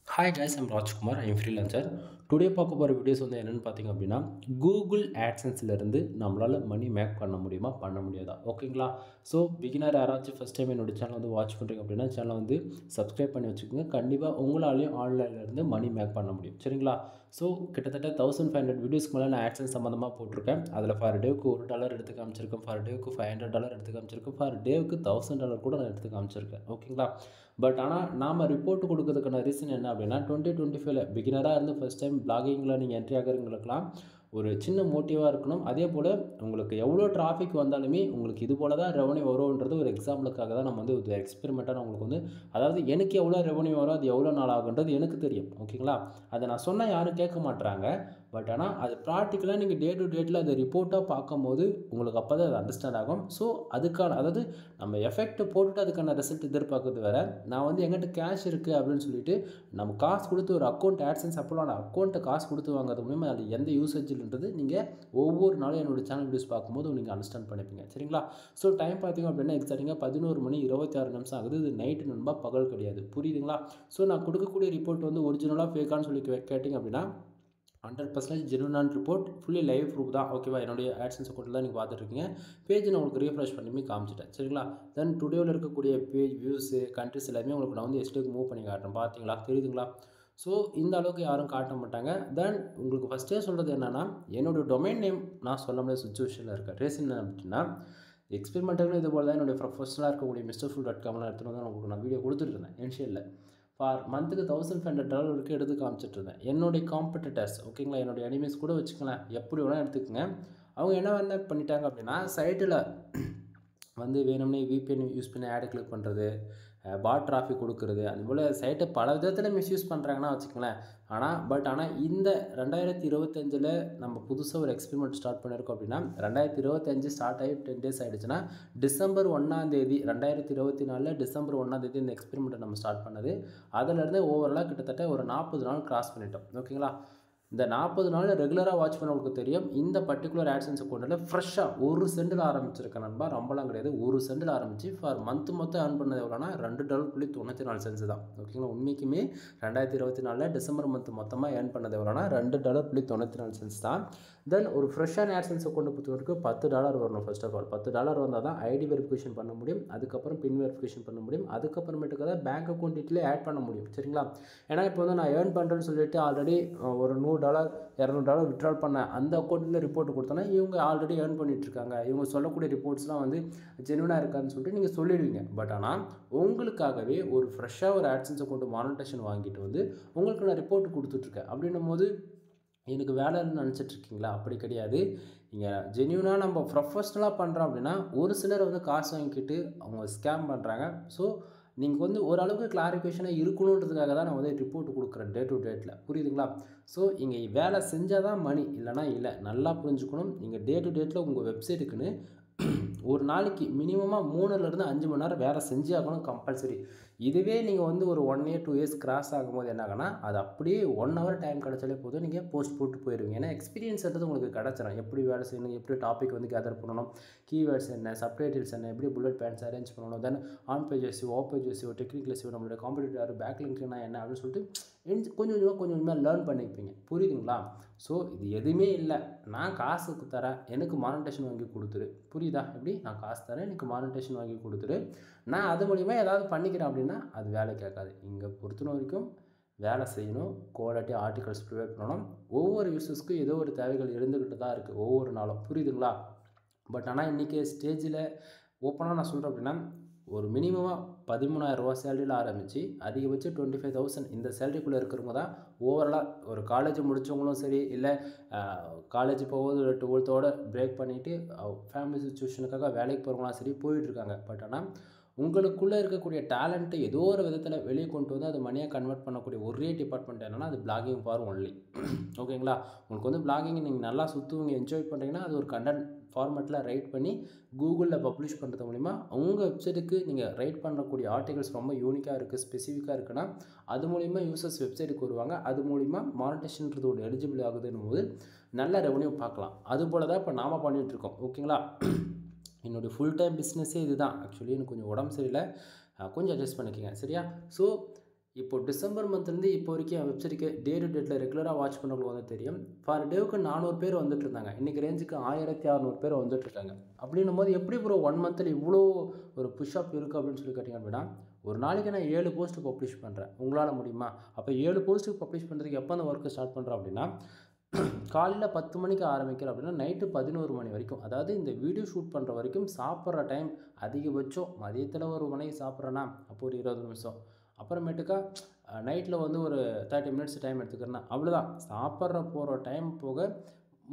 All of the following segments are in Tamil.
Hi guys, I'm Rajkumar. I'm freelancer. Today பார்க்க போகிற வீடியோஸ் வந்து என்னென்னு பார்த்தீங்க அப்படின்னா கூகுள் ஆட்சன்ஸ்லேருந்து நம்மளால் மணி மேக் பண்ண முடியுமா பண்ண முடியாதா ஓகேங்களா. ஸோ பிகினர் யாராச்சும் ஃபஸ்ட் டைம் என்னோடய சேனல் வந்து வாட்ச் பண்ணுறீங்க அப்படின்னா சேனலை வந்து சப்ஸ்கிரைப் பண்ணி வச்சுக்கோங்க. கண்டிப்பாக உங்களாலேயும் ஆன்லைன்லேருந்து மணி மேக் பண்ண முடியும் சரிங்களா. ஸோ கிட்டத்தட்ட 1500 வீடியோஸ்க்கு மேலே நான் ஆட்சன்ஸ் சம்மந்தமாக போட்டிருக்கேன். அதில் ஃபார் டேவுக்கு $1 எடுத்து காமிச்சிருக்கேன், ஃபார் டேவுக்கு $500 எடுத்து காமிச்சிருக்கேன், ஃபார் டேவுக்கு $1000 கூட நான் எடுத்து காமிச்சிருக்கேன் ஓகேங்களா. பட் ஆனால் நாம் ரிப்போர்ட் கொடுக்கறதுக்கான ரீசன் என்ன அப்படின்னா 2025 பிகினராக இருந்து ஃபஸ்ட் டைம் பிளாகிங்கில் நீங்கள் என்ட்ரி ஆகிறவங்களுக்குலாம் ஒரு சின்ன மோட்டிவாக இருக்கணும். அதே போல் உங்களுக்கு எவ்வளோ டிராஃபிக் வந்தாலுமே உங்களுக்கு இது போல் தான் ரெவன்யூ வரும்ன்றது ஒரு எக்ஸாம்பிளுக்காக தான் நம்ம வந்து ஒரு எக்ஸ்பெரிமெண்ட்டாக நான் உங்களுக்கு வந்து அதாவது எனக்கு எவ்வளோ ரெவன்யூ வரும் அது எவ்வளோ நாள் ஆகுன்றது எனக்கு தெரியும் ஓகேங்களா. அதை நான் சொன்னால் யாரும் கேட்க மாட்டுறாங்க. பட் ஆனால் அது ப்ராக்டிக்கலாக நீங்கள் டே டு டேட்டில் அதை ரிப்போர்ட்டாக பார்க்கும்போது உங்களுக்கு அப்போ தான் அது அண்டர்ஸ்டாண்ட் ஆகும். ஸோ அதுக்கான அதாவது நம்ம எஃபெக்ட் போட்டுட்டு அதுக்கான ரிசல்ட் எதிர்பார்க்குறது வேறு. நான் வந்து எங்கிட்ட கேஷ் இருக்குது அப்படின்னு சொல்லிட்டு நம்ம காசு கொடுத்து ஒரு அக்கௌண்ட் ஆட்சன்ஸ் அப்போலாம் அக்கௌண்ட்டை காசு கொடுத்து வாங்குறது மூலிமா அது எந்த யூசேஜ்ன்றது நீங்கள் ஒவ்வொரு நாளும் என்னோடய சேனல் வீடியோஸ் பார்க்கும்போது நீங்கள் அண்டர்ஸ்டாண்ட் பண்ணிப்பீங்க சரிங்களா. ஸோ டைம் பார்த்தீங்க அப்படின்னா எக்ஸாக்டாக 11:26 ஆகுது. இது நைட்டு நண்பா, பகல் கிடையாது, புரியுதுங்களா. ஸோ நான் கொடுக்கக்கூடிய ரிப்போர்ட் வந்து ஒரிஜினலாக ஃபேக்கான்னு சொல்லி கேட்டிங்க அப்படின்னா 100% ஜெனுவனான ரிப்போர்ட், ஃபுல்லி லைவ் ப்ரூஃப் தான் ஓகேவா. என்னுடைய ஆட்சன்ஸ் அக்கௌண்ட்டில் தான் நீங்கள் பார்த்துட்ருக்கீங்க. பேஜ் நான் உங்களுக்கு ரீஃப்ரெஷ் பண்ணி காமிச்சிட்டேன் சரிங்களா. தென் டுடேவில் இருக்கக்கூடிய பேஜ் வியூஸு கண்ட்ரிஸ் எல்லாமே உங்களுக்கு நான் வந்து எஸ்டேக்கு மூவ் பண்ணி காட்டுறேன். பார்த்தீங்களா, தெரியுதுங்களா. ஸோ இந்த அளவுக்கு யாரும் காட்ட மாட்டாங்க. தென் உங்களுக்கு ஃபஸ்ட்டே சொல்கிறது என்னென்னா என்னோடய டொமைன் நேம் நான் சொல்ல முடியாத சுச்சுவேஷனில் இருக்கேன். ரீசன் என்ன அப்படின்னா எக்ஸ்பெரிமெண்ட்டுன்னு இது போல் தான் என்னுடைய ப்ரொஃபஷனலாக இருக்கக்கூடிய MrFool.comலாம் எடுத்துகிட்டு வந்து உங்களுக்கு நான் வீடியோ கொடுத்துட்ருந்தேன் இனிஷியலில். ஃபார் மந்த்துக்கு $1500 வரைக்கும் எடுத்து காமிச்சிட்ருந்தேன். என்னுடைய காம்படிட்டர்ஸ் ஓகேங்களா, என்னுடைய எனிமீஸ் கூட வச்சுக்கலாம், எப்படி வேணால் எடுத்துக்கங்க. அவங்க என்ன பண்ணிட்டாங்க அப்படின்னா சைட்டில் வந்து வேணும்னே VPN யூஸ் பண்ணி ஆடு கிளிக் பண்ணுறது, பாட் டிராஃபிக் கொடுக்குறது, அதுபோல் சைட்டை பல விதத்தில் மிஸ்யூஸ் பண்ணுறாங்கன்னா வச்சுக்கங்களேன். ஆனால் இந்த 2025 நம்ம புதுசாக ஒரு எக்ஸ்பெரிமெண்ட் ஸ்டார்ட் பண்ணியிருக்கோம் அப்படின்னா 2025 ஸ்டார்ட் ஆகி 10 days ஆகிடுச்சுன்னா டிசம்பர் 1 2024 டிசம்பர் 1 இந்த எக்ஸ்பெரிமெண்ட்டை நம்ம ஸ்டார்ட் பண்ணது. அதிலேருந்து ஓவராலாக கிட்டத்தட்ட ஒரு 40 நாள் கிராஸ் பண்ணிட்டோம் ஓகேங்களா. இந்த 40 நாள் ரெகுலராக வாட்ச் பண்ணவங்களுக்கு தெரியும். இந்த பர்டிகுலர் ஆட்சன்ஸ் அக்கௌண்ட்டில் ஃப்ரெஷ்ஷாக 1 சென்டில் ஆரம்பிச்சிருக்கேன் நண்பா, ரொம்பலாம் கிடையாது. 1 சென்டில் ஆரம்பித்து ஃபார் மந்த்து மொத்தம் ஏர்ன் பண்ணது எவ்வளோனா $2.94 தான் ஓகேங்களா. உண்மைக்குமே 2024 டிசம்பர் மந்த் மொத்தமாக ஏர்ன் பண்ணது எவ்வளோனா $2.94 தான். தென் ஒரு ஃப்ரெஷ்ஷான ஆட்சன்ஸ் அக்கௌண்ட்டை பொறுத்த வரைக்கும் $10 வரணும். ஃபர்ஸ்ட் ஆஃப் ஆல் $10 வந்தால் தான் ஐடி வெரிஃபிகேஷன் பண்ண முடியும், அதுக்கப்புறம் பின் வெரிஃபிகேஷன் பண்ண முடியும், அதுக்கப்புறமேட்டுக்கு தான் பேங்க் அக்கௌண்ட் டீட்டெயிலே ஆட் பண்ண முடியும் சரிங்களா. ஏன்னா இப்போ வந்து நான் ஏர்ன் பண்ணுறேன்னு சொல்லிட்டு ஆல்ரெடி ஒரு $100 $200 விட்ரால் பண்ண அந்த அக்கௌண்ட்டில் ரிப்போர்ட் கொடுத்தோன்னா இவங்க ஆல்ரெடி ஏர்ன் பண்ணிகிட்ருக்காங்க, இவங்க சொல்லக்கூடிய ரிப்போர்ட்ஸ்லாம் வந்து ஜெனுவனாக இருக்கான்னு சொல்லிட்டு நீங்கள் சொல்லிடுவீங்க. பட் ஆனால் உங்களுக்காகவே ஒரு ஃப்ரெஷ்ஷாக ஒரு ஆட்சன்ஸ் அக்கௌண்ட் மானிட்டேஷன் வாங்கிட்டு வந்து உங்களுக்கு நான் ரிப்போர்ட் கொடுத்துட்ருக்கேன். அப்படின்னும் போது எனக்கு வேலை நினச்சிட்ருக்கீங்களா? அப்படி கிடையாது. இங்கே ஜென்யூனாக நம்ம ப்ரொஃபஷ்னலாக பண்ணுறோம் அப்படின்னா ஒரு சிலர் வந்து காசு வாங்கிக்கிட்டு அவங்க ஸ்கேம் பண்ணுறாங்க. ஸோ நீங்கள் வந்து ஓரளவுக்கு கிளாரிஃபிகேஷனாக இருக்கணுன்றதுக்காக தான் நான் வந்து ரிப்போர்ட் கொடுக்குறேன் டே டு டேட்டில், புரியுதுங்களா. ஸோ இங்கே வேலை செஞ்சால் தான் மணி, இல்லைனா இல்லை. நல்லா புரிஞ்சுக்கணும். நீங்கள் டே டு டேட்டில் உங்கள் வெப்சைட்டுக்குன்னு ஒரு நாளைக்கு மினிமமாக 3லேருந்து 5 மணி நேரம் வேலை செஞ்சே ஆகணும் கம்பல்சரி. இதுவே நீங்கள் வந்து ஒரு 1 year 2 years கிராஸ் ஆகும்போது என்ன ஆகுனா அது அப்படியே 1 hour டைம் கிடச்சாலே போதும், நீங்கள் போஸ்ட் போட்டு போயிடுவீங்க. ஏன்னா எக்ஸ்பீரியன்ஸ்ன்றது உங்களுக்கு கிடச்சிடும். எப்படி வேலை செய்யணும், எப்படி டாபிக் வந்து கேதர் பண்ணணும், கீவேர்ட்ஸ் என்ன, சப்டைட்டில்ஸ் என்ன, எப்படி புல்லட் பாயிண்ட்ஸ் அரேஞ்ச் பண்ணணும், then on page SEO, off page SEO, technical SEO, நம்மளோட காம்படிட்டர் பேக் லிங்க்னா என்ன அப்படின்னு சொல்லிட்டு கொஞ்சம் கொஞ்சமாக லேர்ன் பண்ணிப்பீங்க, புரியுதுங்களா. ஸோ இது எதுவுமே இல்லை, நான் காசுக்கு தரேன், எனக்கு மானிட்டேஷன் வாங்கி கொடுத்துரு, புரியுதா. எப்படி நான் காசு தரேன், எனக்கு மானிட்டேஷன் வாங்கி கொடுத்துரு, நான் அது மூலிமா ஏதாவது பண்ணிக்கிறேன் அப்படின்னா அது வேலை கேட்காது. இங்கே பொறுத்த வரைக்கும் வேலை செய்யணும், குவாலிட்டி ஆர்டிகல்ஸ் ப்ரிப்பேர் பண்ணணும். ஒவ்வொரு யூசர்ஸ்க்கும் ஏதோ ஒரு தேவைகள் இருந்துக்கிட்டு தான் இருக்குது ஒவ்வொரு நாளும், புரியுதுங்களா. பட் ஆனால் இன்றைக்கி ஸ்டேஜில் ஓப்பனாக நான் சொல்கிறேன் அப்படின்னா ஒரு மினிமமாக $13,000 சேலரியில் ஆரம்பித்து அதிகபட்சம் 25,000 இந்த சேலரிக்குள்ளே இருக்கிறவங்க தான் ஓவராலாக ஒரு காலேஜ் முடித்தவங்களும் சரி, இல்லை காலேஜ் போகும்போது 12th பிரேக் பண்ணிவிட்டு ஃபேமிலி சுச்சுவேஷனுக்காக வேலைக்கு போகிறவங்களாம் சரி போயிட்டுருக்காங்க. பட் ஆனால் உங்களுக்குள்ளே இருக்கக்கூடிய டேலண்ட்டை ஏதோ ஒரு விதத்தில் வெளியே கொண்டு வந்து அது மணியாக கன்வெர்ட் பண்ணக்கூடிய ஒரே டிபார்ட்மெண்ட் என்னென்னா அது பிளாகிங் ஃபார் ஒன்லி ஓகேங்களா. உங்களுக்கு வந்து பிளாகிங் நீங்கள் நல்லா சுற்றுவீங்க, என்ஜாய் பண்ணுறீங்கன்னா அது ஒரு கண்டென்ட் ஃபார்மேட்டில் ரைட் பண்ணி கூகுளில் பப்ளிஷ் பண்ணுறது மூலிமா உங்கள் வெப்சைட்டுக்கு நீங்கள் ரைட் பண்ணக்கூடிய ஆர்டிகல்ஸ் ரொம்ப யூனிக்காக இருக்குது, ஸ்பெசிஃபிக்காக இருக்குன்னா அது மூலிமா யூசர்ஸ் வெப்சைட்டுக்கு வருவாங்க. அது மூலிமா மானிட்டேஷன்றது ஒரு எலிஜிபிள் ஆகுதுன்னும் போது நல்ல ரெவன்யூ பார்க்கலாம். அதுபோல் தான் இப்போ நாம் பண்ணிகிட்ருக்கோம் ஓகேங்களா. என்னுடைய ஃபுல் டைம் பிஸ்னஸே இது தான். ஆக்சுவலி எனக்கு கொஞ்சம் உடம்பு சரியில்லை, கொஞ்சம் அட்ஜஸ்ட் பண்ணிக்கோங்க சரியா. ஸோ இப்போ டிசம்பர் மந்த்லேருந்து இப்போ வரைக்கும் என் வெப்சைட்டுக்கு டே டு டேட்டில் ரெகுலராக வாட்ச் பண்ணவங்களுக்கு வந்து தெரியும். ஃபார் டேவுக்கு 400 பேர் வந்துட்டு இருந்தாங்க. இன்றைக்கி ரேஞ்சுக்கு 1600 பேர் வந்துட்டு இருக்காங்க. அப்படின்னும் போது எப்படி ப்ரோ 1 மந்த்தில் இவ்வளோ ஒரு புஷ் அப் இருக்குது அப்படின்னு சொல்லி கேட்டிங்க அப்படின்னா, ஒரு நாளைக்கு நான் 7 போஸ்ட் பப்ளிஷ் பண்ணுறேன். உங்களால் முடியுமா? அப்போ 7 போஸ்ட்டு பப்ளிஷ் பண்ணுறதுக்கு எப்போ அந்த ஒர்க்கை ஸ்டார்ட் பண்ணுறோம் அப்படின்னா, காலையில் 10 மணிக்கு ஆரம்பிக்கிறோம் அப்படின்னா நைட்டு 11 மணி வரைக்கும், அதாவது இந்த வீடியோ ஷூட் பண்ணுற வரைக்கும் சாப்பிட்ற டைம் அதிகபட்சம் மதியத்தில் ஒரு மணிக்கு சாப்பிட்றேன்னா அப்போ ஒரு 20 நிமிஷம், அப்புறமேட்டுக்கா நைட்டில் வந்து ஒரு 30 மினிட்ஸ் டைம் எடுத்துக்கிறேன்னா அவ்வளோதான். சாப்பிட்ற போகிற டைம் போக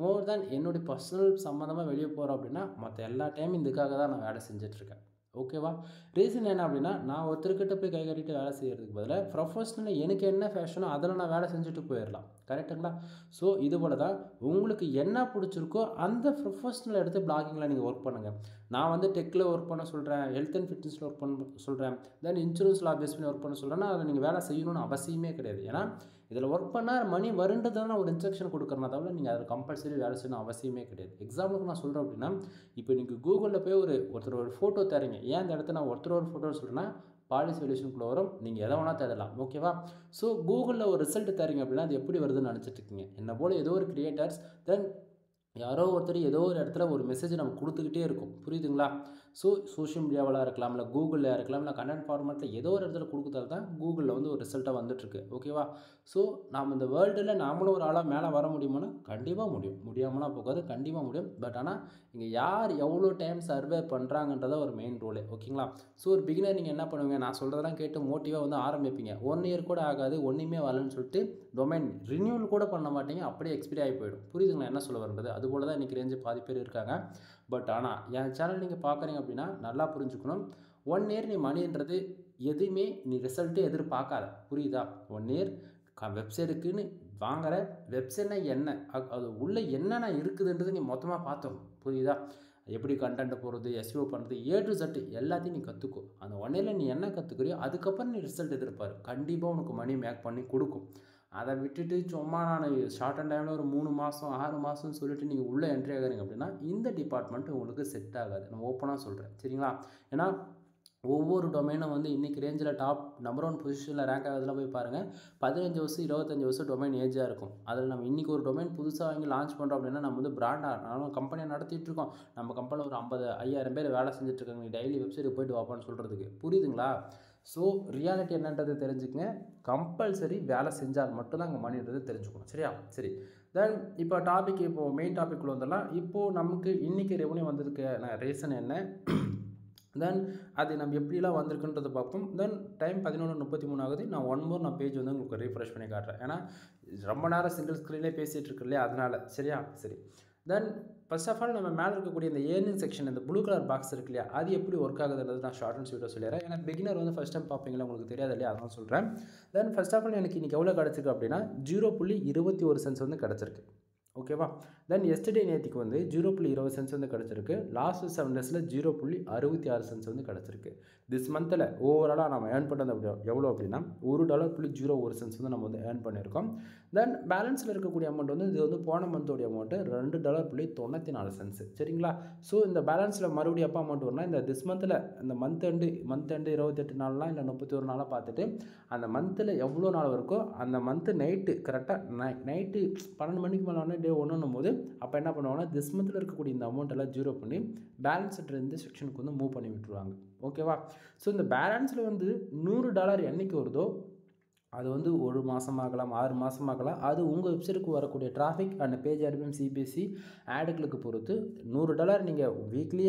மோர் தேன் என்னுடைய பர்சனல் சம்மந்தமாக வெளியே போகிறோம் அப்படின்னா மற்ற எல்லா டைமும் இதுக்காக தான் நான் வேலை செஞ்சிட்ருக்கேன். ஓகேவா? ரீசன் என்ன அப்படின்னா, நான் ஒருத்தர்கிட்ட போய் கை கட்டிட்டு வேலை செய்கிறதுக்கு பதிலாக ப்ரொஃபஷ்னலாக எனக்கு என்ன ஃபேஷனோ அதில் நான் வேலை செஞ்சுட்டு போயிடலாம். கரெக்டுங்களா? ஸோ இது போல் தான் உங்களுக்கு என்ன பிடிச்சிருக்கோ அந்த ப்ரொஃபஷ்னல் எடுத்து பிளாகிங்கில் நீங்கள் ஒர்க் பண்ணுங்கள். நான் வந்து டெக்கில் ஒர்க் பண்ண சொல்கிறேன், ஹெல்த் அண்ட் ஃபிட்னஸில் ஒர்க் பண்ண சொல்கிறேன், தென் இன்சூரன்ஸ் லா பேஸ் பண்ணி ஒர்க் பண்ண சொல்கிறேன்னா அதில் நீங்கள் வேலை செய்யணும்னு அவசியமே கிடையாது. ஏன்னா இதில் ஒர்க் பண்ணால் மணி வருன்றதான ஒரு இன்ஸ்ட்ரக்ஷன் கொடுக்குறனா தவிர நீங்கள் அதில் கம்பல்சரி வேலை செய்யணும் அவசியமே கிடையாது. எக்ஸாம்பிளுக்கு நான் சொல்கிறேன் அப்படின்னா, இப்போ நீங்கள் கூகுளில் போய் ஒருத்தர் ஒரு ஃபோட்டோ தரீங்க. ஏன் இந்த இடத்த நான் ஒருத்தர் ஒரு ஃபோட்டோன்னு சொல்கிறேன்னா பாலிசி சொல்யூஷனுக்குள்ளே வரும், நீங்கள் எதை வேணால் தேடலாம். ஓகேவா? ஸோ கூகுளில் ஒரு ரிசல்ட் தரீங்க அப்படின்னா அது எப்படி வருதுன்னு நினச்சிட்டு இருக்கீங்க. என்ன போல் ஏதோ ஒரு கிரியேட்டர்ஸ் தென் யாரோ ஒருத்தர் ஏதோ ஒரு இடத்துல ஒரு மெசேஜ் நம்ம கொடுத்துக்கிட்டே இருக்கும். புரியுதுங்களா? ஸோ சோஷியல் மீடியாவில் இருக்கலாம், இல்லை கூகுளில் இருக்கலாம், இல்லை கண்டென்ட் ஃபார்மேட்டில் ஏதோ ஒரு இடத்துல கொடுக்குறது தான் கூகுளில் வந்து ஒரு ரிசல்ட்டாக வந்துட்டுருக்கு. ஓகேவா? ஸோ நாம் இந்த வேர்ல்டில் நாமளும் ஒரு ஆளாக மேலே வர முடியுமானா கண்டிப்பாக முடியும். முடியாமலாம் போகாது, கண்டிப்பாக முடியும். பட் ஆனால் இங்கே யார் எவ்வளோ டைம் சர்வே பண்ணுறாங்கன்றத ஒரு மெயின் ரோலே. ஓகேங்களா? ஸோ ஒரு பிகினர் நீங்கள் என்ன பண்ணுவீங்க, நான் சொல்கிறதெல்லாம் கேட்டு மோட்டிவாக வந்து ஆரம்பிப்பீங்க. 1 இயர் கூட ஆகாது, ஒன்றுமே வரலன்னு சொல்லிட்டு டொமைன் ரினியூவல் கூட பண்ண மாட்டீங்க, அப்படியே எக்ஸ்பைரி ஆகி போயிடும். புரியுதுங்களா என்ன சொல்ல வருது? அதுபோல் தான் இன்றைக்கி ரேஞ்சு பாதி பேர் இருக்காங்க. பட் ஆனால் என் சேனல் நீங்கள் பார்க்குறீங்க அப்படின்னா நல்லா புரிஞ்சுக்கணும். 1 இயர் நீ மணின்றது எதுவுமே நீ ரிசல்ட்டே எதிர்பார்க்காத. புரியுதா? 1 இயர் வெப்சைட்டுக்குன்னு வாங்குற, வெப்சைட்னா என்ன, அது உள்ளே என்னென்ன இருக்குதுன்றது நீ மொத்தமாக பார்த்தோம். புரியுதா? எப்படி கண்டென்ட் போடுறது, எஸ்இஓ பண்ணுறது, ஏ டு Z எல்லாத்தையும் நீ கற்றுக்கோ. அந்த 1 இயரில் நீ என்ன கற்றுக்கிறியோ அதுக்கப்புறம் நீ ரிசல்ட் எதிர்பாரு. கண்டிப்பாக உனக்கு மணி மேக் பண்ணி கொடுக்கும். அதை விட்டுட்டு சும்மா நான் ஷார்ட் அண்ட் டைமில் ஒரு 3 மாதம் 6 மாதம்னு சொல்லிட்டு நீங்கள் உள்ளே என்ட்ரி ஆகிறீங்க அப்படின்னா இந்த டிபார்ட்மெண்ட் உங்களுக்கு செட் ஆகாது. நான் ஓப்பனாக சொல்கிறேன். சரிங்களா? ஏன்னா ஒவ்வொரு டொமைனும் வந்து இன்றைக்கி ரேஞ்சில் டாப் நம்பர் 1 பொசிஷனில் ரேங்க் ஆகுதுலாம் போய் பாருங்கள். 15 வருஷம் 25 வருஷம் டொமைன் ஏஜாக இருக்கும். அதில் நம்ம இன்றைக்கி ஒரு டொமைன் புதுசாக வாங்கி லான்ச் பண்ணுறோம் அப்படின்னா நம்ம வந்து பிராண்டாக நானும் கம்பெனியை நடத்திட்டு இருக்கோம். நம்ம கம்பெனியில் ஒரு 50,000 பேர் வேலை செஞ்சுட்ருக்காங்க. நீ டெய்லி வெப்சைட்டுக்கு போய்ட்டு வாப்பான்னு சொல்கிறதுக்கு. புரியுதுங்களா? ஸோ ரியாலிட்டி என்னன்றது தெரிஞ்சுக்கங்க. கம்பல்சரி வேலை செஞ்சால் மட்டும்தான் அங்கே மணின்றது தெரிஞ்சுக்கணும். சரியா? சரி. தென் இப்போ டாபிக் இப்போது மெயின் டாபிக்குள்ளே வந்துடலாம். இப்போது நமக்கு இன்றைக்கி ரெவன்யூ வந்ததுக்கு ரீசன் என்ன, தென் அது நம்ம எப்படிலாம் வந்திருக்குன்றதை பார்ப்போம். தென் டைம் 11:33 ஆகுது. நான் ஒன் மோர் பேஜ் வந்து உங்களுக்கு ரீஃப்ரெஷ் பண்ணி காட்டுறேன். ஏன்னா ரொம்ப நேரம் சிங்கிள் ஸ்க்ரீன்லேயே பேசிகிட்டு இருக்கு இல்லையா, அதனால். சரியா? சரி. தென் ஃபர்ஸ்ட் ஆஃப் ஆல் நம்ம மேலே இருக்கக்கூடிய இந்த ஏர்னிங் செக்ஷன், இந்த ப்ளூ கலர் பாக்ஸ் இருக்கு இல்லையா, அது எப்படி ஒர்க் ஆகுதுன்றது நான் ஷார்ட் அண்ட் ஸ்வீட்டாக சொல்லிடுறேன். ஏன்னா பிகினர் வந்து ஃபஸ்ட் டைம் பார்ப்பீங்களா, உங்களுக்கு தெரியாது இல்லையா, அதனால் சொல்கிறேன். தென் ஃபர்ஸ்ட் ஆஃப் ஆல் எனக்கு இன்றைக்கி எவ்வளோ கிடச்சிருக்கு அப்படின்னா 0.21 சென்ட்ஸ் வந்து கிடச்சிருக்கு. ஓகேவா? தென் எஸ்டர்டே நேற்றுக்கு வந்து 0.20 சென்ட்ஸ் வந்து கிடச்சிருக்கு. லாஸ்ட் 7 டேஸில் 0.66 சென்ட்ஸ் வந்து கிடச்சிருக்கு. திஸ் மந்தில் ஓவராலாக நம்ம ஏர்ன் பண்ணது எவ்வளோ அப்படின்னா $1.01 சென்ட்ஸ் வந்து நம்ம வந்து ஏர்ன் பண்ணியிருக்கோம். தென் பேலன்ஸில் இருக்கக்கூடிய அமௌண்ட் வந்து இது வந்து போன மந்தோடைய அமௌண்ட்டு $2.94 சென்ட்ஸ். சரிங்களா? ஸோ இந்த பேலன்ஸில் மறுபடியும் எப்போ அமௌண்ட் வரும்னா இந்த திஸ் மந்தில் இந்த மந்த் எண்டு 28 நாள்லாம் இல்லை 31 நாளாக பார்த்துட்டு அந்த மந்தில் எவ்வளோ நாள் இருக்கோ அந்த மந்த்து நைட்டு கரெக்டாக நைட்டு 12 மணிக்கு மேலே டே 1ன்னும் போது அப்போ என்ன பண்ணுவாங்கன்னா திஸ் மந்தில் இருக்கக்கூடிய இந்த அமௌண்ட் எல்லாம் ஜீரோ பண்ணி பேலன்ஸ் இந்த செக்ஷனுக்கு வந்து மூவ் பண்ணி விட்டுருவாங்க. ஓகேவா? ஸோ இந்த பேலன்ஸில் வந்து $100 என்றைக்கு வருதோ அது வந்து 1 மாதமாகலாம் 6 மாதமாகலாம். அது உங்கள் வெப்சைட்டுக்கு வரக்கூடிய traffic and page RPM CBSE ஆடுகளுக்கு பொறுத்து $100 நீங்கள் வீக்லி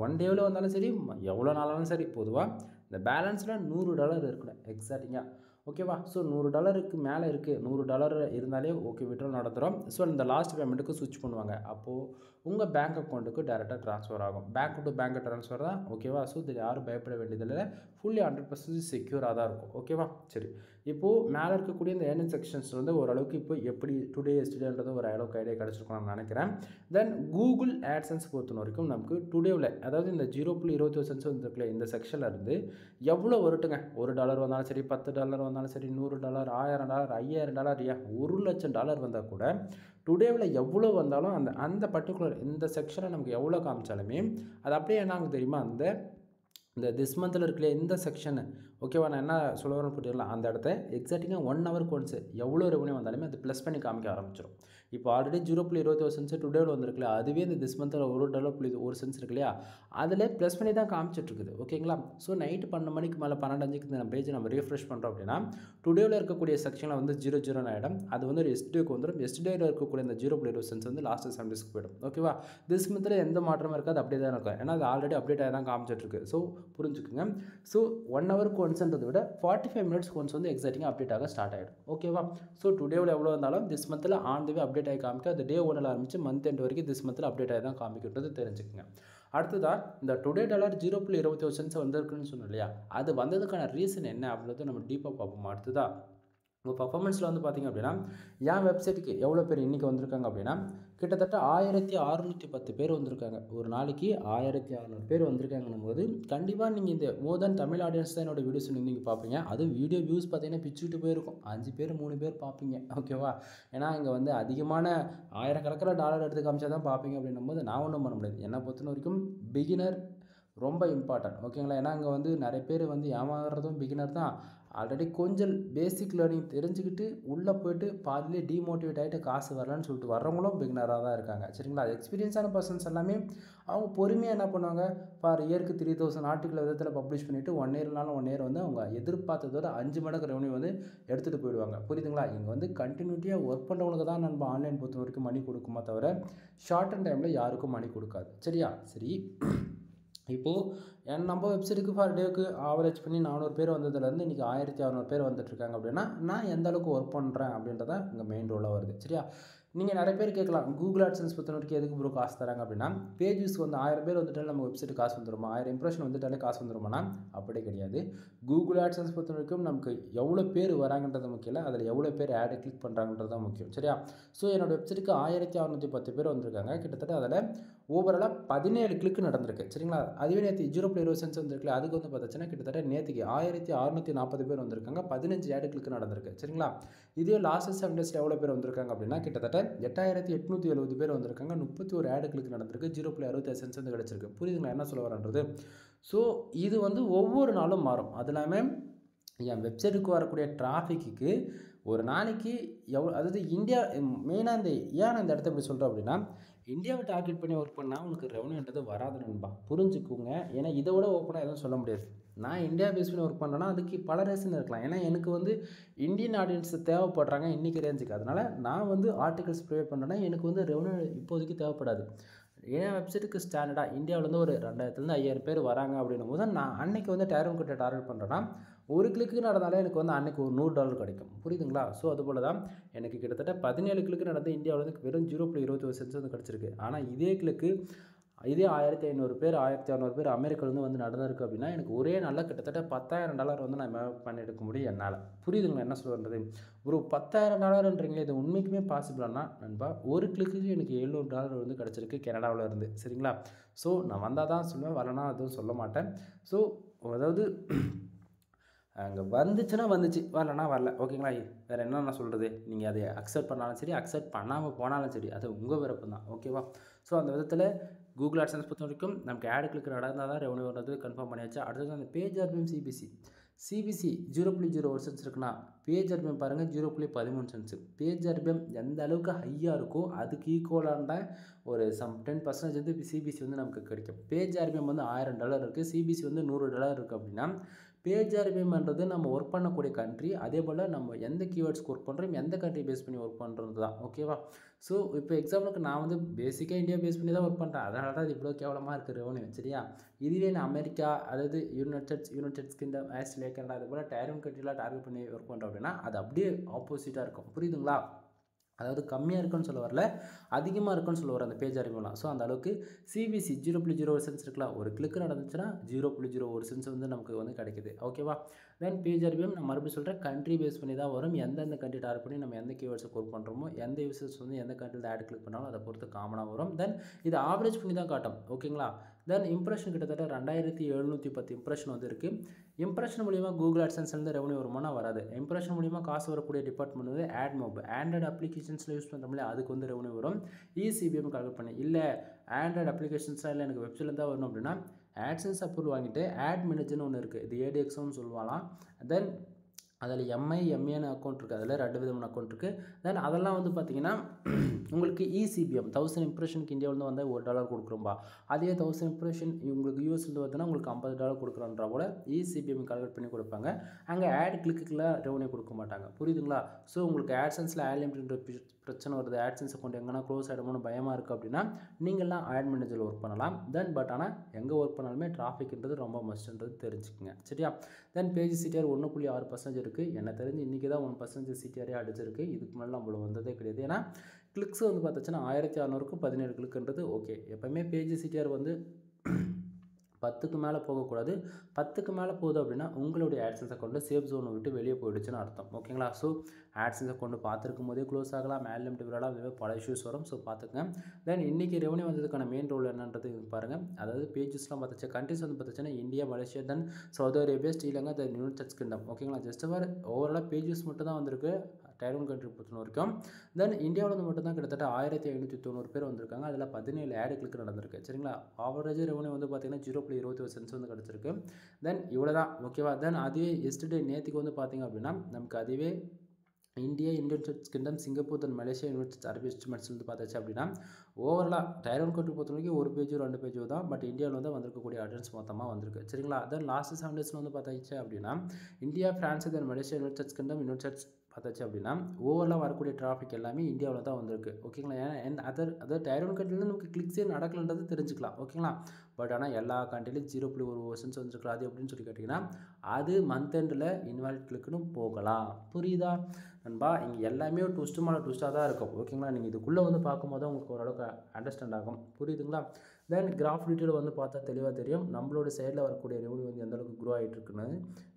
1 டேவில் வந்தாலும் சரி எவ்வளோ நாளாலும் சரி பொதுவாக இந்த பேலன்ஸில் $100 இருக்கணும் எக்ஸாக்டிங்காக. ஓகேவா? ஸோ $100க்கு மேலே இருக்குது, $100 இருந்தாலே ஓகே விட்ரோல் நடத்துகிறோம். ஸோ இந்த லாஸ்ட் பேமெண்ட்டுக்கு ஸ்விட்ச் பண்ணுவாங்க. அப்போது உங்கள் பேங்க் அக்கௌண்ட்டுக்கு டேரெக்டாக ட்ரான்ஸ்ஃபர் ஆகும். பேங்க் டு பேங்க் ட்ரான்ஸ்ஃபர் தான். ஓகேவா? ஸோ இதில் யாரும் பயப்பட வேண்டியதில்லை. ஃபுல்லி 100% செக்யூராக தான் இருக்கும். ஓகேவா? சரி. இப்போது மேலே இருக்கக்கூடிய இந்த ஏர்னிங் செக்ஷன்ஸ் வந்து ஓரளவுக்கு இப்போ எப்படி டுடே எஸ்டர்டேன்றது ஒரு அளவுக்கு ஐடியா கிடச்சிருக்கும் நான் நினைக்கிறேன். தென் கூகுள் ஆட்சன்ஸ் பொறுத்த வரைக்கும் நமக்கு டுடேவில் அதாவது இந்த 0.21 சென்ட்ஸ் வந்துருக்குல்ல இந்த செக்ஷனில் இருந்து எவ்வளோ வரட்டுங்க, $1 வந்தாலும் சரி, $10 வந்தாலும் சரி, $100, $1000, $5000, $1,00,000 வந்தால் கூட டுடேவில் எவ்வளோ வந்தாலும் அந்த பர்டிகுலர் இந்த செக்ஷனை நமக்கு எவ்வளோ காமிச்சாலுமே அது அப்படியே என்ன ஆகும் தெரியுமா, இந்த திஸ் மந்தில் இருக்கிற இந்த செக்ஷனு ஓகேவா? நான் என்ன சொல்ல வரேன்னு புரியுதுங்களா? அந்த இடத்த எக்ஸாக்டாக 1 ஹவருக்கு ஒன்ஸ் எவ்வளோ ரெவன்யூ வந்தாலுமே அது ப்ளஸ் பண்ணி காமிக்க ஆரம்பிச்சிடும். இப்போ ஆல்ரெடி 0.21 சென்ட்ஸ் டுடேவில் வந்திருக்குல்ல, அதுவே இந்த திஸ் மந்தில் $1.1 இருக்கு இல்லையா, அதில் ப்ளஸ் பண்ணி தான் காமிச்சிட்ருக்குது. ஓகேங்களா? ஸோ நைட்டு 12 மணிக்கு மேலே 12:05க்கு இந்த பேஜை நம்ம ரீஃப்ரெஷ் பண்ணுறோம் அப்படின்னா டுடேவில் இருக்கக்கூடிய செக்ஷனில் வந்து 00 ஆகிடும். அது வந்து ஒரு எஸ்டேக்கு வந்துடும். எஸ்டேயில் இருக்கக்கூடிய இந்த 0.20 சென்ட்ஸ் வந்து லாஸ்ட் 7 டேஸ்க்கு போயிடும். ஓகேவா? திஸ் மந்தில் எந்த மாற்றமும் இருக்காது, அப்படியே தான் இருக்கும். ஏன்னா அது ஆல்ரெடி அப்டேட் ஆகி தான் காமிச்சிட்ருக்கு. ஸோ புரிஞ்சுக்குங்க. ஸோ 1 ஹவருக்கு ஒன்ஸ்ன்றதை விட 45 மினிட்ஸ்க்கு ஒன்ஸ் வந்து எக்ஸாக்டாக அப்டேட் ஆக ஸ்டார்ட் ஆகிடும். ஓகேவா? ஸோ டுடேவில் எவ்வளோ வந்தாலும் திஸ் மந்தில் ஆன் தி வே அப்டேட் ஆகி காமிக்க, அது டே 1 ஆரம்பிச்சு மந்த் எண்ட் வரைக்கும் திஸ் மந்தில் அப்டேட் ஆகி தான் காமிக்கின்றது தெரிஞ்சுக்கங்க. அடுத்ததாக இந்த டுடே டாலர் 0.21 சென்ட்ஸ் வந்திருக்குன்னு சொன்னோம் இல்லையா, அது வந்ததுக்கான ரீசன் என்ன அப்படின்றத நம்ம டீப்பாக பார்ப்போம். அடுத்ததாக உங்கள் பர்ஃபார்மன்ஸில் வந்து பார்த்திங்க அப்படின்னா, என் வெப்சைட்டுக்கு எவ்வளோ பேர் இன்றைக்கி வந்திருக்காங்க அப்படின்னா, கிட்டத்தட்ட 1610 பேர் வந்திருக்காங்க. ஒரு நாளைக்கு 1600 பேர் வந்திருக்காங்கன்னும் போது கண்டிப்பாக நீங்கள் இந்த மோர் தென் தமிழ் ஆடியன்ஸ் தான் என்னோடய வீடியோஸ் நீங்கள் பார்ப்பீங்க. அதுவும் வீடியோ வியூஸ் பார்த்தீங்கன்னா பிச்சுட்டு போயிருக்கும். 5 பேர் 3 பேர் பார்ப்பீங்க. ஓகேவா? ஏன்னா இங்கே வந்து அதிகமான ஆயிரக்கணக்கில் டாலர் எடுத்து காமிச்சா தான் பார்ப்பீங்க அப்படின்னும் போது நான் ஒன்றும் பண்ண முடியாது. என்னை பொறுத்த வரைக்கும் பிகினர் ரொம்ப இம்பார்ட்டன்ட். ஓகேங்களா? ஏன்னா அங்கே வந்து நிறைய பேர் வந்து ஏமாறுறதும் பிகினர் தான். ஆல்ரெடி கொஞ்சம் பேசிக் லேர்னிங் தெரிஞ்சுக்கிட்டு உள்ளே போய்ட்டு பாதிலே டிமோட்டிவேட் ஆகிட்டு காசு வரலன்னு சொல்லிட்டு வர்றவங்களும் பிகினராக தான் இருக்காங்க. சரிங்களா? எக்ஸ்பீரியன்ஸான பர்சன்ஸ் எல்லாமே அவங்க பொறுமையாக என்ன பண்ணுவாங்க, ஃபார் இயருக்கு 3000 ஆர்டிக்கல் விதத்தில் பப்ளிஷ் பண்ணிவிட்டு 1 இயர்னாலும் 1 இயர் வந்து அவங்க எதிர்பார்த்ததோட 5 மடங்கு ரெவன்யூ வந்து எடுத்துகிட்டு போயிடுவாங்க. புரியுதுங்களா? இங்கே வந்து கண்டினியூட்டியாக ஒர்க் பண்ணுறவங்களுக்கு தான் நம்ம ஆன்லைன் பொறுத்த வரைக்கும் மணி கொடுக்குமா தவிர ஷார்ட் அண்ட் டைமில் யாருக்கும் மணி கொடுக்காது. சரியா? சரி, இப்போது நம்ம வெப்சைட்டுக்கு ஃபார் டேவுக்கு ஆவரேஜ் பண்ணி 400 பேர் வந்ததுலேருந்து இன்றைக்கி 1600 பேர் வந்துட்டுருக்காங்க அப்படின்னா, நான் எந்த அளவுக்கு ஒர்க் பண்ணுறேன் அப்படின்றத இங்கே மெயின் ரோலாக வருது. சரியா? நீங்கள் நிறைய பேர் கேட்கலாம், கூகுள் ஆட்சன்ஸ் பொறுத்த வரைக்கும் எதுக்கு ப்ரோ காசு தராங்க அப்படின்னா, பேஜஸ் வந்து 1000 பேர் வந்துட்டாலே நம்ம வெப்சைட்டு காசு வந்துடுமா, 1000 இம்ப்ரெஷன் வந்துட்டாலே காசு வந்துடுமானா அப்படியே கிடையாது. கூகுள் ஆட்சன்ஸ் பொறுத்த வரைக்கும் நமக்கு எவ்வளோ பேர் வராங்கன்றது முக்கியம் இல்லை, அதில் எவ்வளோ பேர் ஆடு கிளிக் பண்ணுறாங்கன்றது தான் முக்கியம். சரியா? ஸோ என்னோடய வெப்சைட்டுக்கு 1610 பேர் வந்திருக்காங்க. கிட்டத்தட்ட அதில் ஓவராலாக 17 கிளிக் நடந்திருக்கு. சரிங்களா? அதுவே நேற்று 0.20 சென்ட்ஸ் வந்துருக்குல்ல, அதுக்கு வந்து பார்த்துச்சுன்னா கிட்டத்தட்ட நேற்றுக்கு 1640 பேர் வந்திருக்காங்க. 15 ஆடு கிளிக் நடந்திருக்கு. சரிங்களா? இதே லாஸ்ட் 7 டேஸில் எவ்வளோ பேர் வந்திருக்காங்க அப்படின்னா, கிட்டத்தட்ட 8870 பேர் வந்திருக்காங்க. 31 ஆடு கிளிக் நடந்திருக்கு. 0.67 சென்ட்ஸ் வந்து கிடச்சிருக்கு. புரியுதுங்களா என்ன சொல்ல வரன்றது? ஸோ இது வந்து ஒவ்வொரு நாளும் மாறும். அது இல்லாமல் என் வெப்சைட்டுக்கு வரக்கூடிய டிராஃபிக்கு ஒரு நாளைக்கு அதாவது இந்தியா மெயினாக ஏன் நான் இந்த இடத்த இப்படி சொல்கிறேன் அப்படின்னா, இந்தியாவை டார்கெட் பண்ணி ஒர்க் பண்ணால் உனக்கு ரெவன்யூன்றது வராது நண்பா. புரிஞ்சுக்குங்க. ஏன்னா இதை விட ஓப்பனாக எதுவும் சொல்ல முடியாது. நான் இந்தியா பேஸ் பண்ணி ஒர்க் பண்ணுறேன்னா அதுக்கு பல ரீசன் இருக்கலாம். ஏன்னா எனக்கு வந்து இந்தியன் ஆடியன்ஸ் தேவைப்படுறாங்க இன்றைக்கி ரேஞ்சுக்கு. அதனால் நான் வந்து ஆர்டிகல்ஸ் ப்ரொவைட் பண்ணுறேன்னா எனக்கு வந்து ரெவன்யூ இப்போதைக்கு தேவைப்படாது. ஏன் வெப்சைட்டுக்கு ஸ்டாண்டர்டாக இந்தியாவிலேருந்து ஒரு 2000 5000 பேர் வராங்க அப்படின்னும் போது நான் அன்றைக்கி வந்து கிட்ட டார்கெட் பண்ணுறேன்னா ஒரு கிளிக்கு நடந்தாலே எனக்கு வந்து அன்றைக்கி ஒரு $100 கிடைக்கும். புரியுதுங்களா? ஸோ அதுபோல் தான் எனக்கு கிட்டத்தட்ட 17 கிளிக்கு நடந்து இந்தியாவிலேருந்து வெறும் 0.21 சென்ட்ஸ் வந்து கிடச்சிருக்கு. ஆனால் இதே கிளிக்கு இதே 1500 பேர் 1600 பேர் அமெரிக்காவிலேருந்து வந்து நடந்திருக்கு அப்படின்னா எனக்கு ஒரே நாளில் கிட்டத்தட்ட $10,000 வந்து நான் மேக் பண்ணி எடுக்க முடியும் என்னால். புரியுதுங்களா என்ன சொல்கிறது? ஒரு $10,000ன்றீங்களே, இது உண்மைக்குமே பாசிபிளானா நண்பா? ஒரு கிளிக்கு எனக்கு $700 வந்து கிடச்சிருக்கு கனடாவில் இருந்து. சரிங்களா? ஸோ நான் வந்தால் தான் சொல்லுவேன், வரலனா அதுவும் சொல்ல மாட்டேன். ஸோ அதாவது அங்கே வந்துச்சுன்னா வந்துச்சு, வரலனா வரல. ஓகேங்களா? வேறு என்ன நான் சொல்கிறது? நீங்கள் அதை அக்செப்ட் பண்ணாலும் சரி, அக்செப்ட் பண்ணாமல் போனாலும் சரி, அது உங்கள் விருப்பம் தான். ஓகேவா? ஸோ அந்த விதத்தில் கூகுள் ஆட்சன்ஸ் பொறுத்த வரைக்கும் நமக்கு ஆடு கிளிக் நடந்தால் தான் ரெவன்யூ வர்றது கன்ஃபார்ம் பண்ணியாச்சு. அடுத்தது அந்த பேஜ் ஆர்பிஎம் சிபிசி 0.01 சென்ட்ஸ் இருக்குன்னா, பேஜ் ஆர்பிஎம் பாருங்கள் 0.13 சென்ட்ஸ். பேஜ் ஆர்பிஎம் எந்த அளவுக்கு ஹையாக இருக்கோ அதுக்கு ஈக்குவலான ஒரு 10% வந்து சிபிசி வந்து நமக்கு கிடைக்கும். பேஜ் ஆர்பிஎம் வந்து $1000 இருக்குது, சிபிசி வந்து $100 இருக்குது அப்படின்னா பேஜ் ஆர்பிஎம்ன்றது நம்ம ஒர்க் பண்ணக்கூடிய கண்ட்ரி, அதே போல் நம்ம எந்த கீவேர்ட்ஸ்க்கு ஒர்க் பண்ணுறோம், எந்த கண்ட்ரி பேஸ் பண்ணி ஒர்க் பண்ணுறது தான். ஓகேவா? ஸோ இப்போ எக்ஸாம்பிளுக்கு நான் வந்து பேசிக்காக இந்தியா பேஸ் பண்ணி தான் ஒர்க் பண்ணுறேன். அதனால தான் அது இவ்வளோ கேவலமாக இருக்குது ரெவன்யூ. சரியா? இதுவே நான் அமெரிக்கா, அதாவது யுனைடெட் கிங்டம், ஆஸ்திரேலியா, கனடா அது போல் டயர் 1 கண்ட்ரிலாம் டார்கெட் பண்ணி ஒர்க் பண்ணுறோம் அப்படின்னா அது அப்படியே ஆப்போசிட்டாக இருக்கும். புரியுதுங்களா? அதாவது கம்மியாக இருக்குன்னு சொல்ல வரல, அதிகமாக இருக்குன்னு சொல்ல வர அந்த பேஜ் ஆர்பிஎம்லாம். ஸோ அந்த அளவுக்கு சிபிசி 0.01 சென்ட்ஸ் இருக்கலாம். ஒரு கிளிக்கு நடந்துச்சுன்னா 0.01 சென்ட்ஸ் வந்து நமக்கு வந்து கிடைக்குது. ஓகேவா? தென் பேஜ் ஆர்பிஎம் நான் மறுபடியும் சொல்கிறேன், கண்ட்ரி பேஸ் பண்ணி தான் வரும். எந்தெந்த கண்ட்ரி டார்கெட் பண்ணி நம்ம எந்த கீவேர்ட்ஸை ஒர்க் பண்ணுறோமோ, எந்த யூசர்ஸ் வந்து எந்த கண்ட்ரியில் ஆட் கிளிக் பண்ணாலும் அதை பொறுத்து காமனாக வரும். தென் இது ஆவரேஜ் பண்ணி தான் காட்டும். ஓகேங்களா? தென் இம்ப்ரெஷன் கிட்டத்தட்ட 2710 இம்ப்ரெஷன் வந்து இருக்குது. இம்ப்ரெஷன் மூலிமா கூகுள் ஆட்சன்ஸ்லேருந்து ரெவன்யூ வருமானம் வராது. இம்ப்ரெஷன் மூலிமா காசு வரக்கூடிய டிபார்ட்மெண்ட் வந்து AdMob, ஆண்ட்ராய்டு அப்ளிகேஷன்ஸில் யூஸ் பண்ணுறோம்ல, அதுக்கு வந்து ரெவன்யூ வரும். இசிபிஎம் கால்குலேட் பண்ணி இல்லை ஆண்ட்ராய்டு அப்ளிகேஷன்ஸாக இல்லை எனக்கு வெப்சைட்லேருந்து தான் வரணும் அப்படின்னா ஆட்சன்ஸ் அப்ரூவல் வாங்கிட்டு ஆட் மேனேஜர்னு ஒன்று இருக்குது, இது ஏடிஎக்ஸ்னு சொல்லுவாங்களாம். தென் அதில் எம்ஐ எம்ஏன்னு அக்கௌண்ட் இருக்குது, அதில் 2 விதமான அக்கௌண்ட் இருக்குது. தென் அதெல்லாம் வந்து பார்த்திங்கன்னா உங்களுக்கு இசிபிஎம் 1000 இம்ப்ரெஷனுக்கு இந்தியாவிலேருந்து வந்தால் $1 கொடுக்குறோம்பா. அதே 1000 இம்ப்ரெஷன் உங்களுக்கு யூஎஸ்லேருந்து பார்த்தீங்கன்னா உங்களுக்கு $50 கொடுக்குறோன்றா கூட இசிபிஎம் கால்குலேட் பண்ணி கொடுப்பாங்க. அங்கே ஆட் கிளிக்குக்கெலாம் ரெவன்யூ கொடுக்க மாட்டாங்க, புரியுதுங்களா? ஸோ உங்களுக்கு ஆட்சன்ஸில் ஆட் லிமிட்ன்ற பிரச்சனை வருது, ஆட்சன்ஸ் அக்கௌண்ட் எங்கன்னா க்ளோஸ் ஆகிடுமோன்னு பயமாக இருக்குது அப்படின்னா நீங்கள்லாம் ஆட் மேனேஜரில் ஒர்க் பண்ணலாம். தென் பட் ஆனால் எங்கே ஒர்க் பண்ணாலுமே டிராஃபிக்ன்றது ரொம்ப மஸ்ட்ன்றது தெரிஞ்சுக்குங்க, சரியா? தென் பேஜ் சிடிஆர் 1.6% இருக்குது. எனக்கு தெரிஞ்சு இன்றைக்கி தான் 1% சிடிஆரே அடிச்சிருக்கு, இதுக்கு முன்னாடி நம்மள வந்ததே கிடையாது. ஏன்னா கிளிக்ஸ் வந்து பார்த்துச்சுன்னா 1600க்கு 17 கிளிக்குன்றது ஓகே. எப்போவுமே பேஜ் சிடிஆர் வந்து 10க்கு மேலே போகக்கூடாது. 10க்கு மேலே போகுது அப்படின்னா உங்களுடைய ஆட்சன்ஸ் அக்கௌண்ட்டு சேஃப் ஜோனை விட்டு வெளியே போயிடுச்சுன்னு அர்த்தம், ஓகேங்களா? ஸோ ஆட்சன்ஸ் அக்கௌண்ட் பார்த்துருக்கும் போதே க்ளோஸ் ஆகலாம், மேல் லிமிட் விடலாம், இதுவே பல இஷ்யூஸ் வரும். ஸோ பார்த்துக்கங்க. தென் இன்றைக்கி ரெவன்யூ வந்ததுக்கான மெயின் ரோல் என்னன்றது பாருங்கள். அதாவது பேஜஸ்லாம் பார்த்துச்சு, கண்ட்ரிஸ் வந்து பார்த்துச்சுன்னா India, Malaysia, then Saudi Arabia, Sri Lanka, then United Kingdom, ஓகேங்களா? ஜஸ்ட் ஃபார் ஓவராலாக பேஜஸ் மட்டும் தான் வந்திருக்கு டைரோன் கண்ட்ரி பொறுத்த வரைக்கும். தென் இந்தியாவில் வந்து மட்டும் தான் கிட்டத்தட்ட 1590 பேர் வந்திருக்காங்க, அதில் 17 ஆடு கிளிக் நடந்திருக்கு, சரிங்களா? ஆவரேஜ் ரெவன்யூ வந்து பார்த்திங்கன்னா 0.21 சென்ட்ஸ் வந்து கிடச்சிருக்கு. தென் இவ்வளோ தான், ஓகேவா? தென் அதுவே எஸ்டர்டே நேற்றுக்கு வந்து பார்த்திங்க அப்படின்னா நமக்கு அதுவே இந்தியா, யுனைடெட் கிங்டம், சிங்கப்பூர், தென் மலேசியா, யுனைடெட் அரபு எமிரேட்ஸ் வந்து பார்த்தாச்சு அப்படின்னா ஓவராலாக டைரோன் கண்ட்ரி பொறுத்த வரைக்கும் ஒரு பேஜோ 2 பேஜோ தான். பட் இந்தியாவில் வந்து வந்திருக்கக்கூடிய ஆடியன்ஸ் மொத்தமாக வந்திருக்கு, சரிங்களா? தென் லாஸ்ட் 7 டேஸில் வந்து பார்த்தாச்சு அப்படின்னா இந்தியா, ஃப்ரான்ஸ், தென் மலேசியா, யுனைடெட் கிங்டம், யுனைடெட் பார்த்தாச்சு அப்படின்னா ஓவராலாக வரக்கூடிய டிராஃபிக் எல்லாமே இந்தியாவில் தான் வந்திருக்கு, ஓகேங்களா? ஏன்னா அதர் டைரோன் கண்ட்ரிலேருந்து நமக்கு கிளிக்ஸே நடக்கலன்றது தெரிஞ்சுக்கலாம், ஓகேங்களா? பட் ஆனால் எல்லா கண்ட்ரிலையும் 0.1% வந்துருக்கலாம். அது எப்படின்னு சொல்லி கேட்டிங்கன்னா அது மந்த் எண்டில் இன்வாலிட் கிளிக்குன்னு போகலாம், புரியுதா நண்பா? இங்கே எல்லாமே ஒரு ட்விஸ்ட்டு மேலே ட்விஸ்ட்டாக தான் இருக்கும், ஓகேங்களா? நீங்கள் இதுக்குள்ளே வந்து பார்க்கும்போது உங்களுக்கு ஓரளவுக்கு அண்டர்ஸ்டாண்ட் ஆகும், புரியுதுங்களா? தென் கிராஃப் டீட்டெயில் வந்து பார்த்தா தெளிவாக தெரியும் நம்மளோட சைடில் வரக்கூடிய ரெவன்யூ வந்து எந்தளவுக்கு க்ரோ ஆகிட்டு இருக்குன்னு.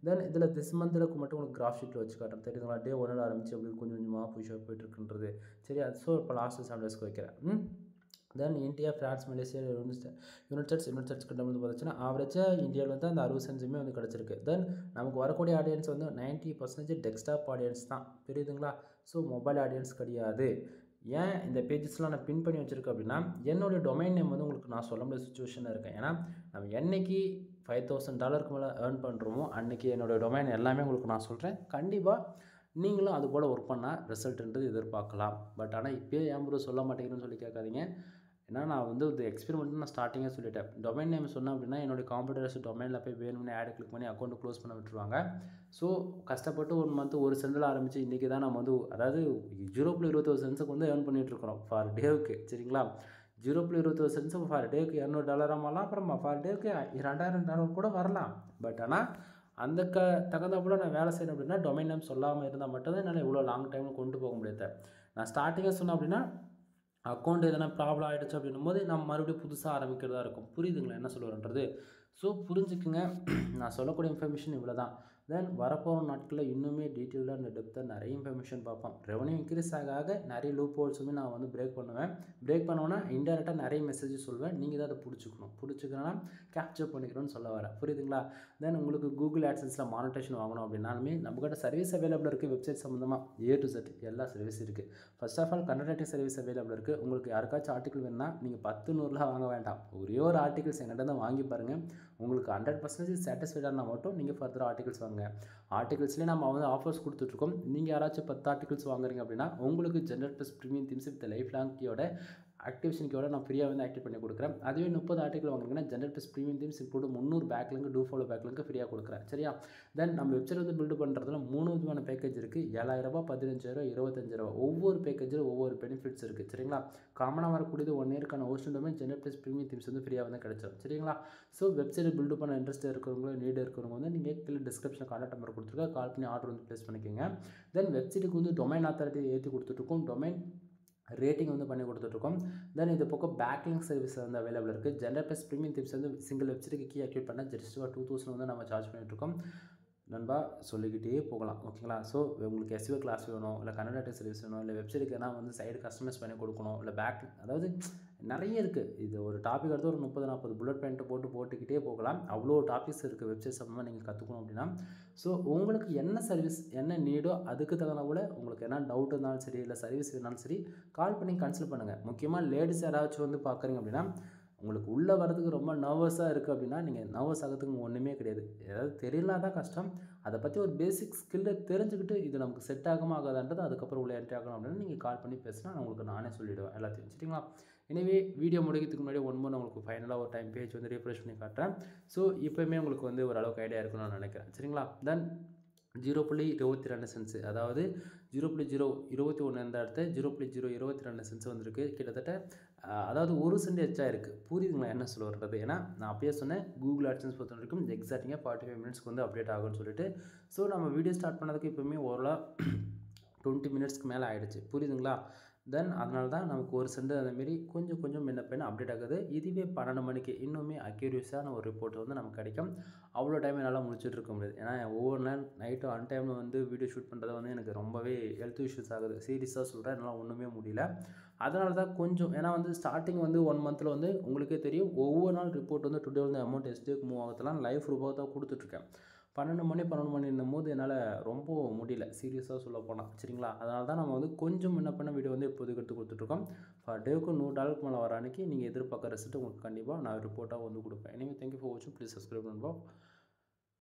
தென் இதில் திஸ் மந்த்துக்கு மட்டும் உங்களுக்கு கிராஃப் ஷீட்டில் வச்சு காட்டுறேன், தெரியுதுங்களா? டே 1 ஆரம்பிச்சு அப்படி கொஞ்சம் கொஞ்சமாக புஷ்ஷாக போயிட்டுருக்குன்றது, சரி? அது ஸோ இப்போ லாஸ்ட் 7 டேஸ்க்கு வைக்கிறேன். Then India, France, Malaysia, United Kingdom வந்து பார்த்துச்சுன்னா ஆவரேஜாக இந்தியாவில் வந்து அந்த 60 சென்ட்ஸுமே வந்து கிடச்சிருக்கு. தென் நமக்கு வரக்கூடிய ஆடியன்ஸ் வந்து 90% டெஸ்க்டாப் ஆடியன்ஸ் தான், புரியுதுங்களா? ஸோ மொபைல் ஆடியன்ஸ் கிடையாது. ஏன் இந்த பேஜஸ்லாம் நான் பின் பண்ணி வச்சுருக்கேன் அப்படின்னா என்னுடைய டொமைன் நேம் வந்து உங்களுக்கு நான் சொல்ல முடியாத சுச்சுவேஷனில் இருக்கேன். ஏன்னா நம்ம என்றைக்கு $5000 மேலே ஏர்ன் பண்ணுறோமோ அன்றைக்கி என்னோடய டொமைன் எல்லாமே உங்களுக்கு நான் சொல்கிறேன். கண்டிப்பாக நீங்களும் அது போல் ஒர்க் பண்ணால் ரிசல்ட்ன்றது எதிர்பார்க்கலாம். பட் ஆனால் இப்போயே ஏன் ப்ரோ சொல்ல மாட்டேங்கிறேன்னு சொல்லி கேட்காதீங்க. ஏன்னா நான் வந்து இந்த எக்ஸ்பெரிமெண்ட் நான் ஸ்டார்டிங்காக சொல்லிட்டேன். டொமைன் நேம் சொன்னேன் அப்படின்னா என்னுடைய காம்படிட்டர்ஸ் டொமைனில் போய் வேணும்னு ஆட் கிளிக் பண்ணி அக்கௌண்ட்டு க்ளோஸ் பண்ண விட்டுருவாங்க. ஸோ கஷ்டப்பட்டு 1 மந்த் 1 சென்டில் ஆரம்பித்து இன்றைக்கி தான் நம்ம வந்து அதாவது 0.21 சென்ட்ஸுக்கு வந்து ஏர்ன் பண்ணிகிட்ருக்குறோம் ஃபார் டேவுக்கு, சரிங்களா? 0.21 சென்ட்ஸு ஃபார் டேவுக்கு $200 ஆகலாம், அப்புறம் ஃபார் டேவுக்கு $2000 கூட வரலாம். பட் ஆனால் அந்த தகுந்தாப்புல நான் வேலை செய்யணும் அப்படின்னா டொமைன் நேம் சொல்லாமல் இருந்தால் மட்டும்தான் என்னால் இவ்வளோ லாங் டைமில் கொண்டு போக முடியாது. நான் ஸ்டார்டிங்காக சொன்னேன் அப்படின்னா அக்கௌண்ட் எதனா ப்ராப்ளம் ஆகிடுச்சு அப்படின்னும் போது நம்ம மறுபடியும் புதுசாக ஆரம்பிக்கிறதா இருக்கும், புரியுதுங்களா என்ன சொல்லுறேன்றது? ஸோ புரிஞ்சுக்குங்க, நான் சொல்லக்கூடிய இன்ஃபர்மேஷன் இவ்வளோ தான். தென் வரப்போகிற நாட்களில் இன்னுமே டீட்டெயிலாக இந்த டெப்த்தாக நிறைய இன்ஃபர்மேஷன் பார்ப்போம். ரெவன்யூ இன்க்ரீஸ் ஆக நிறைய லூப் ஹோல்ஸுமே நான் வந்து பிரேக் பண்ணுவேன்னா இன்டெரக்டாக நிறைய மெசேஜஸ் சொல்வேன். நீங்கள் தான் அதை பிடிச்சிக்கணும்னா கேப்சர் பண்ணிக்கணும்னு சொல்ல வரேன், புரியுதுங்களா? தென் உங்களுக்கு கூகுள் ஆட்சன்ஸில் மானிட்டேஷன் வாங்கணும் அப்படின்னாலுமே நம்மக்கிட்ட சர்வீஸ் அவைலபிள் இருக்குது. வெப்சைட் சம்மந்தமாக A to Z எல்லா சர்வீஸ் இருக்குது. First of all content writing service available இருக்குது. உங்களுக்கு யாருக்காச்சும் ஆர்டிக்கல் வேணுன்னா நீங்கள் 10-100லாம் வாங்க வேண்டாம், ஒரே ஒரு ஆர்டிகல்ஸ் என்கிட்ட தான் வாங்கி பாருங்கள். உங்களுக்கு 100% சாட்டிஸ்ஃபைடானா மட்டும் நீங்கள் ஃபர்தர் ஆர்டிகல்ஸ் வாங்க. ஆர்டிகல்ஸ்லேயே நம்ம வந்து ஆஃபர்ஸ் கொடுத்துட்ருக்கோம். நீங்கள் யாராச்சும் 10 ஆர்டிகல்ஸ் வாங்குறீங்க அப்படின்னா உங்களுக்கு general plus premium themes with life long கீயோட ஆக்டிவேஷன் கீயோட நான் ஃப்ரீயாக வந்து ஆக்டிவ் பண்ணி கொடுக்குறேன். அதுவே 30 ஆர்டிகல் வாங்குறீங்கன்னா general plus premium themes include 300 backlink do follow backlink ஃப்ரீயாக கொடுக்குறேன், சரியா? தென் நம்ம வெப்சைட் வந்து பில்டு பண்ணுறதுல 3 விதமான பேக்கேஜ் இருக்குது. $7000, $15000, $25000. ஒவ்வொரு பேக்கேஜில் ஒவ்வொரு பெனிஃபிட்ஸ் இருக்குது, சரிங்களா? காமனாக வரக்கூடியது 1 இயர்க்கான hosting domain general plus premium themes வந்து ஃப்ரீயாக வந்து கிடைச்சிடும், சரிங்களா? ஸோ வெப்சைட் பில்டு பண்ண இன்ட்ரெஸ்ட் இருக்கிறவங்க, நீட் இருக்கிறவங்க வந்து நீங்கள் கீழே டிஸ்கிரிப்ஷனில் கான்டாக்ட் நம்பர் கொடுத்துருக்கா, கால் பண்ணி ஆர்டர் வந்து ப்ளேஸ் பண்ணிக்கோங்க. தென் வெப்சைட்டுக்கு வந்து டொமைன் அத்தாரிட்டி ஏற்றி கொடுத்துட்ருக்கோம், டொமைன் ரேட்டிங் வந்து பண்ணி கொடுத்துட்ருக்கோம். தென் இது பக்கம் பேக்லிங்க் சர்வீஸ் வந்து அவைலபிள் இருக்குது. ஜென்ரல் ப்ளஸ் ப்ரீமியம் டிப்ஸ் வந்து சிங்கிள் வெப்சைட்டுக்கு கீ ஆக்டிவேட் பண்ணால் ஜஸ்ட் 2000 வந்து நம்ம சார்ஜ் பண்ணிகிட்ருக்கோம். நண்பா சொல்லிக்கிட்டே போகலாம், ஓகேங்களா? ஸோ உங்களுக்கு SEO கிளாஸ் வேணும், இல்லை கன்னட ரைட்டிங் சர்வீஸ் வேணும், இல்லை வெப்சைட்டுக்கு எதனா வந்து சைடு கஸ்டமைஸ் பண்ணி கொடுக்கணும், இல்லை அதாவது நிறைய இருக்குது. இது ஒரு டாபிக் எடுத்து ஒரு 30-40 புல்லட் பாயிண்ட்டு போட்டுக்கிட்டே போகலாம். அவ்வளோ டாபிக்ஸ் இருக்குது வெப்சைட் சம்மந்தமாக நீங்கள் கற்றுக்கணும் அப்படின்னா. ஸோ உங்களுக்கு என்ன சர்வீஸ் என்ன நீடோ அதுக்கு தகுந்த கூட உங்களுக்கு என்ன டவுட் இருந்தாலும் சரி, இல்லை சர்வீஸ் இருந்தாலும் சரி கால் பண்ணி கன்சல்ட் பண்ணுங்கள். முக்கியமாக லேடிஸ் யாராச்சும் வந்து பார்க்குறீங்க அப்படின்னா உங்களுக்கு உள்ளே வரதுக்கு ரொம்ப நர்வஸாக இருக்குது அப்படின்னா நீங்கள் நர்வஸ் ஆகிறதுக்கு ஒன்றுமே கிடையாது. ஏதாவது தெரியலனா தான் கஷ்டம். அதை பற்றி ஒரு பேசிக் ஸ்கில்லை தெரிஞ்சுக்கிட்டு இது நமக்கு செட் ஆகுமா ஆகாதான்றது அதுக்கப்புறம் உள்ள என்ட்ரி ஆகணும் அப்படின்னா நீங்கள் கால் பண்ணி பேசினா நான் உங்களுக்கு நானே சொல்லிவிடுவேன் எல்லாத்தையும். சரிங்களா? எனவே வீடியோ முடிக்கிறதுக்கு முன்னாடி நான் உங்களுக்கு ஃபைனலாக ஒரு டைம் பேஜ் வந்து ரீஃப்ரெஷ் பண்ணி காட்டுறேன். ஸோ இப்போயுமே உங்களுக்கு வந்து ஓரளவுக்கு ஐடியா இருக்குன்னு நான் நினைக்கிறேன். சரிங்களா? தென் 0.22 சென்ட்ஸ், அதாவது 0.021 இருந்த இடத்த 0.022 சென்ட்ஸ் வந்திருக்கு. கிட்டத்தட்ட அதாவது 1 சென்ட் எச்சா இருக்குது. புரியுதுங்களா என்ன சொல்ல வர்றது? ஏன்னா நான் அப்பயே சொன்னேன் கூகுள் ஆட்சன்ஸ் பொறுத்த வரைக்கும் எக்ஸாக்டிங்காக 45 மினிட்ஸ்க்கு வந்து அப்டேட் ஆகும்னு சொல்லிட்டு. ஸோ நம்ம வீடியோ ஸ்டார்ட் பண்ணதுக்கு இப்போவுமே ஓரளவு 20 மினிட்ஸ்க்கு மேலே ஆகிடுச்சு. புரியுதுங்களா? தென் அதனால தான் நமக்கு 1 சென்ட் அதேமாரி கொஞ்சம் கொஞ்சம் முன்ன பின்ன அப்டேட் ஆகுது. இதுவே 12 மணிக்கு இன்னுமே அக்யூரஸான ஒரு ரிப்போர்ட் வந்து நமக்கு கிடைக்கும். அவ்வளோ டைம் என்னால் முடிச்சுட்டு இருக்க முடியாது. ஏன்னா ஒவ்வொரு நாள் நைட்டு அன்டைமில் வந்து வீடியோ ஷூட் பண்ணுறது வந்து எனக்கு ரொம்பவே ஹெல்த் இஷ்யூஸ் ஆகுது. சீரியஸாக சொல்கிறேன், என்னால் ஒன்றுமே முடியல. அதனால தான் கொஞ்சம் ஏன்னா வந்து ஸ்டார்டிங் வந்து 1 மந்தில் வந்து உங்களுக்கே தெரியும் ஒவ்வொரு நாள் ரிப்போர்ட் வந்து டுடே வந்து அமௌண்ட் எஸ்டேக்கு மூவ் ஆகுதுலாம் லைவ் ப்ரூஃபாக தான் கொடுத்துட்ருக்கேன். 12 மணின்னும் போது என்னால் ரொம்ப முடியல சீரியஸாக சொல்ல போனால். சரிங்களா? அதனால தான் நம்ம வந்து கொஞ்சம் முன்ன பின்ன வீடியோ வந்து இப்போதைக்கு எடுத்து கொடுத்துட்ருக்கோம். பர் டேவுக்கு $100 மேலே வர அன்றைக்கி நீங்கள் எதிர்பார்க்குற ரிசல்ட் உங்களுக்கு கண்டிப்பாக நான் ரிப்போர்ட்டாக வந்து கொடுப்பேன். எனவே தேங்க்யூ ஃபார் வாட்சிங். ப்ளீஸ் சப்ஸ்கிரைப் நண்பா.